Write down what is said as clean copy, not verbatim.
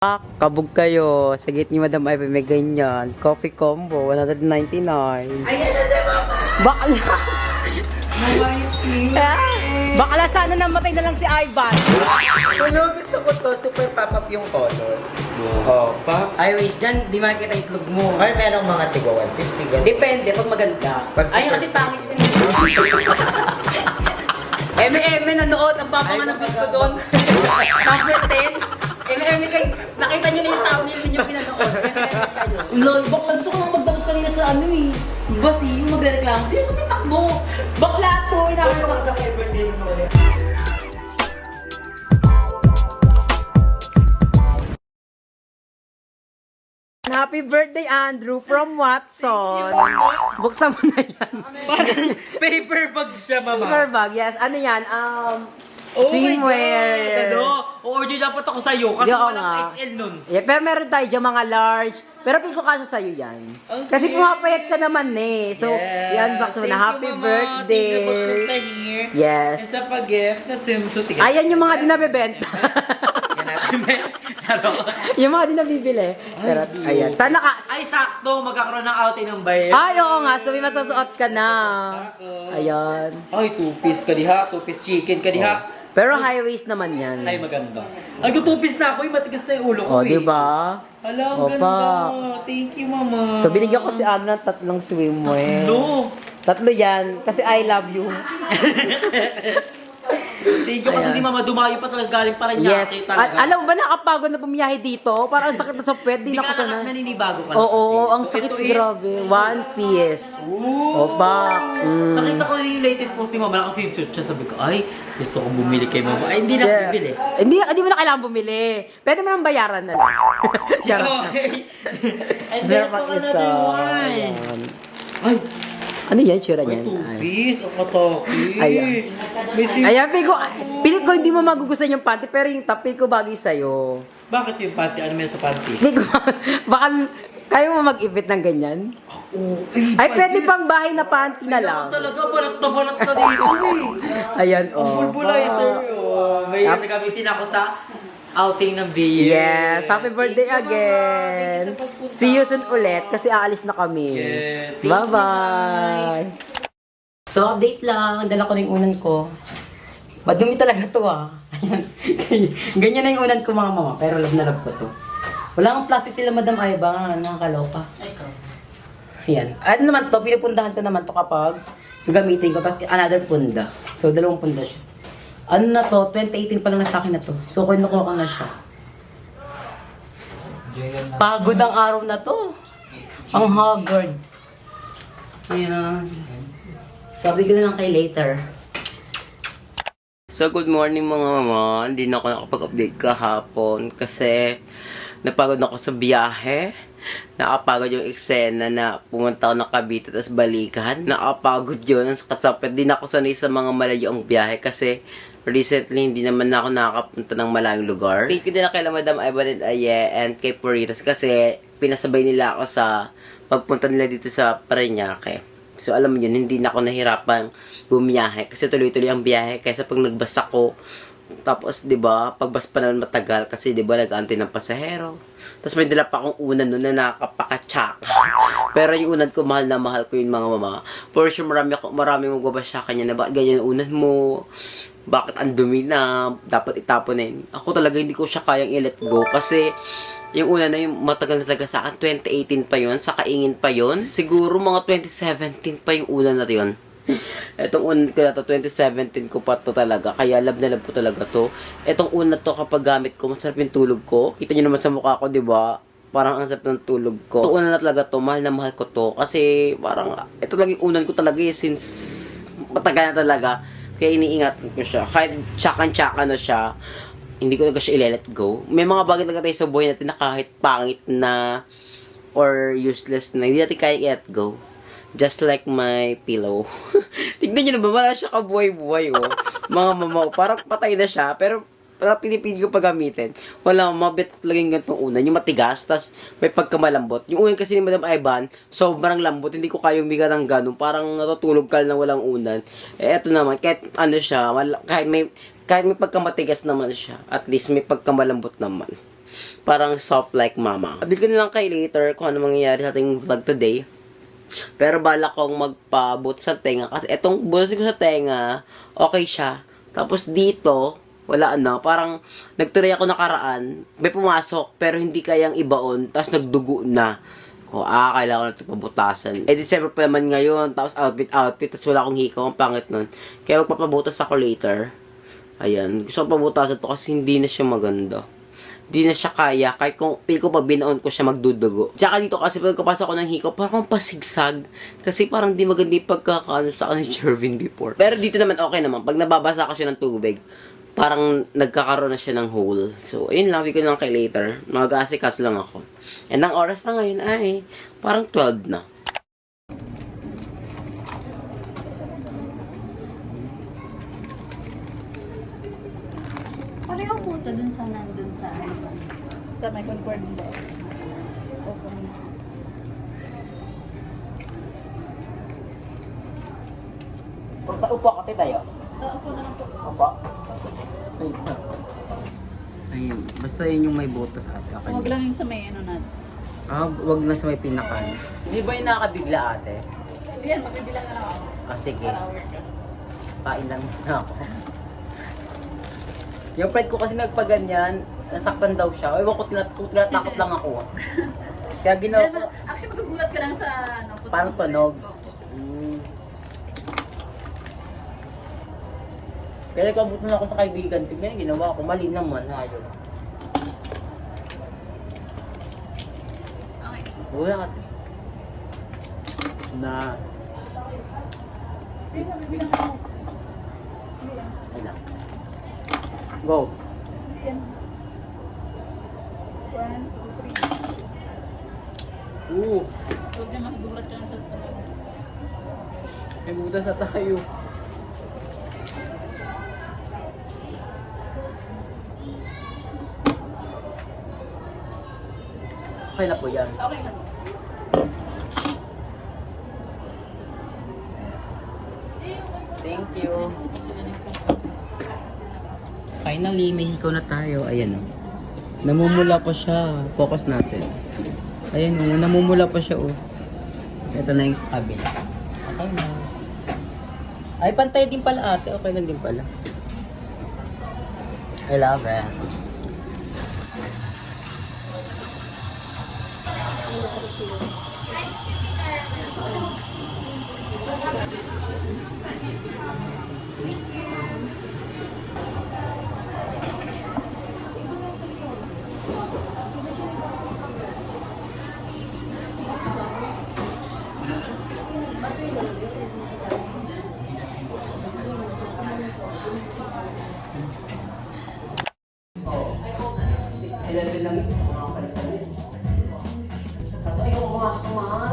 Kabog kayo. Sa gate ni Madam Ivy may ganyan. Coffee combo, 199. Ayan na si Mama! Bakla! Bakla sana namatay na lang si Ivan. Ano gusto ko to? Super pop-up yung color. Oh, pop. Ay, wait. Dyan, di makikita yung itlog mo. Ay, merong mga tigwa 150 ganun. Depende pag maganda. Pag Ay, super- kasi pangit yun. Eme, nanood. Ang papa nga ng ko doon. Number 10. Eme, kayo. Nakita nyo na yung tao nyo yung pinanood. Lol, bakla. Gusto ko nang magdagot kanina sa ano eh. Basi, yung magre-reklamo. Bilis ko may takbo. Bakla to. Inakarap sa Happy birthday, Andrew, from Watson. Buksan mo na yan. Paper bag siya, Mama. Paper bag, yes. Ano yan? Oh Swimwear. my God! Ano? O-order dapat ako sa'yo kasi Oo walang nga. XL nun. Yeah, pero meron tayo dyan mga large. Pero pico kasya sa'yo yan. Okay. Kasi pumapayat ka naman eh. So, yan, box mo na. Happy birthday. Thank you, Mama. Thank you, here. Yes. Isa pa gift na swimsuit. Ayan yung mga di nabibenta. Yan natin, Ben. Laro. Yung mga di nabibili. Pero, ayan. Sana ka... Ay, sakto. Magkakaroon ng outing ng bayan. Ay, oo nga. So, may masusuot ka na. Ayan. Ay, two-piece kadiha. Two-piece chicken kadiha. Pero high waist naman yan. Ay, maganda. Ay, kung two-piece na ako, matigas na yung ulo ko. O, di ba? Hala, ang Opa. ganda. Thank you, Mama. So, binigyan ko si Anna ng 3 swimwear. No. 3 yan. Kasi I love you. Thank you kasi si Mama dumayo pa talaga galing para niya. Yes. Alam mo ba, nakapagod na bumiyahe dito? Parang ang sakit na sa puwet. Di Hindi na ako ka sanay. naninibago ka na Oo, kasi. ang sakit. Ito is- Grabe. One piece. Opa. Nakita ko yung latest post ni Mama, naka-swimsuit siya. Sabi ko, ay, gusto kong bumili kay Mama. Ay, hindi na Yeah. bibili. Hindi mo na kailangan bumili. Pwede mo nang bayaran na lang. Charot. Okay. Ay, Meron meron pa pang ka na isa. rin one. Ayan. Ay, Ano yan? Tsura ay, niyan? Ay. two-piece. Ang kataki. Ayan. May sim- Ayan, pilit ko hindi mo magugustuhan yung panty, pero yung top, pilit ko bagay sa'yo. Bakit yung panty? Ano meron sa panty? Pilit ko, baka, kaya mo mag-ipit ng ganyan? Oh, Ay, pwede pang bahay na panty na lang. Talaga, balat na dito eh. Ayan, Ang oh. bulbulazer. Oh, may gagamitin ako sa outing ng beer. Yes, happy birthday Thank you, Mama. again. Thank you sa pagpunta. See you soon ulit kasi aalis na kami. Yeah, thank you, Bye-bye. So, update lang. Dala ko na yung unan ko. Madumi talaga to ah. Ayan. Ganyan na yung unan ko mga mama. Pero love na love ko to. Wala kang plastic sila Madam Aiba. Nakakaloka. Ayan. Ano naman to? Pinupundahan to naman to kapag gagamitin ko. Tapos another punda. So, 2 punda siya. Ano na to? 2018 pa lang na sa akin na to. So, kinukuha ko na siya. Pagod ang araw na to. Ang haggard. Ayan. Sabi ko na lang kay later. So, good morning mga mama. Hindi na ako nakapag-update kahapon kasi napagod na ako sa biyahe. Nakapagod yung eksena na pumunta ako ng Cavite tapos balikan. Nakapagod yun. Ang sakit-sakit. Di na ako sanay sa mga malayo ang biyahe kasi recently hindi naman na ako nakakapunta ng malayong lugar. Thank you din na kay Madam Ivan and Aye and kay Puritas kasi pinasabay nila ako sa pagpunta nila dito sa Parañaque. So, alam mo yun, hindi na ako nahirapan bumiyahe. Kasi tuloy-tuloy ang biyahe. Kaysa pag nagbas ako, tapos, di ba, pagbas pa naman matagal. Kasi, di ba, nag-antay ng pasahero. Tapos, may dala pa akong unan nun na nakapakatsak. Pero yung unan ko, mahal na mahal ko yun, mga mama. For sure, marami magbabas sa kanya na, bakit ganyan yung unan mo? Bakit ang dumi na? Dapat itapon na yun. Ako talaga, hindi ko siya kayang i-let go. Kasi, yung una na yung matagal na talaga sa akin, 2018 pa yun, sa kaingin pa yun. Siguro mga 2017 pa yung una na yun. Etong una ko na to, 2017 ko pa to talaga. Kaya love na love ko talaga to. Etong una to kapag gamit ko, masarap yung tulog ko. Kita nyo naman sa mukha ko, di ba? Parang ang sarap ng tulog ko. Itong una na talaga to, mahal na mahal ko to. Kasi parang, ito lang yung unan ko talaga since matagal na talaga. Kaya iniingatan ko siya. Kahit tsakan-tsaka na siya, hindi ko talaga siya i-let go. May mga bagay talaga tayo sa buhay natin na kahit pangit na or useless na, hindi natin kaya i-let go. Just like my pillow. Tignan nyo na ba? Wala siya kabuhay-buhay, oh. Mga mama, parang patay na siya, pero parang pinipili ko pagamitin. Wala, mabit talaga yung ganitong unan. Yung matigas, tas may pagkamalambot. Yung unan kasi ni Madam Ivan, sobrang lambot. Hindi ko kayong bigat ng ganun. Parang natutulog ka na walang unan. Eh, eto naman, kahit ano siya, kahit may pagkamatigas naman siya. At least may pagkamalambot naman. Parang soft like mama. Sabi ko na lang kay later kung ano mangyayari sa ating vlog today. Pero bala kong magpabot sa tenga. Kasi etong butas ko sa tenga, okay siya. Tapos dito, wala na. Parang nagtry ako nakaraan. May pumasok, pero hindi kayang ibaon. Tapos nagdugo na. Kailangan natin pabutasan. December pa naman ngayon. Tapos outfit. Tapos wala akong hikaw. Ang pangit nun. Kaya magpapabutas ako later. Ayan. Gusto ko pabutasan to kasi hindi na siya maganda. Di na siya kaya, kahit kung pili ko pa binaon ko siya magdudugo. Tsaka dito kasi pag kapasok ko ng hikaw, parang pasigsag. Kasi parang di maganda yung pagkakaano sa ni Jervin before. Pero dito naman okay naman. Pag nababasa ko siya ng tubig, parang nagkakaroon na siya ng hole. So, ayun lang, hindi ko lang kay later. Mag-aasikas lang ako. And ang oras na ngayon ay parang 12 na. Pareho po ito dun sa nandun sa ano. Sa may Concord mo. Opo. Upo kasi tayo. Opo na lang po. Upo. Ayun, basta yun yung may butas ate. Okay. Huwag lang yung sa may ano natin. Wag na sa may pinakan. Di ba yung nakakabigla ate? Yan, magbibilang na lang ako. Sige. Para aware ka. Kain lang na ako. Yung friend ko kasi nagpaganyan, nasaktan daw siya. Ewan ko, tinatakot lang ako. Kaya ginawa ko, Actually, magugulat ka lang sa ano. parang tunog. Opo. Kaya nagpabuto na ako sa kaibigan. Tignan yung ginawa ko, mali naman. Ayaw. Okay. Wala ka. Na. Ay lang. Go. Yan. 1, 2, 3. Huwag dyan magugulat ka lang sa tunog. May butas na tayo. Okay na po yan. Okay na po. Thank you. Finally, may hikaw na tayo. Ayan o. Namumula pa siya. Focus natin. Ayan o, namumula pa siya o. Tapos ito na yung sa kabila. Okay na. Ay, pantay din pala ate. Okay lang din pala. I love it. Ilan lang mga palitan. Kaso ayaw ko pumasok naman.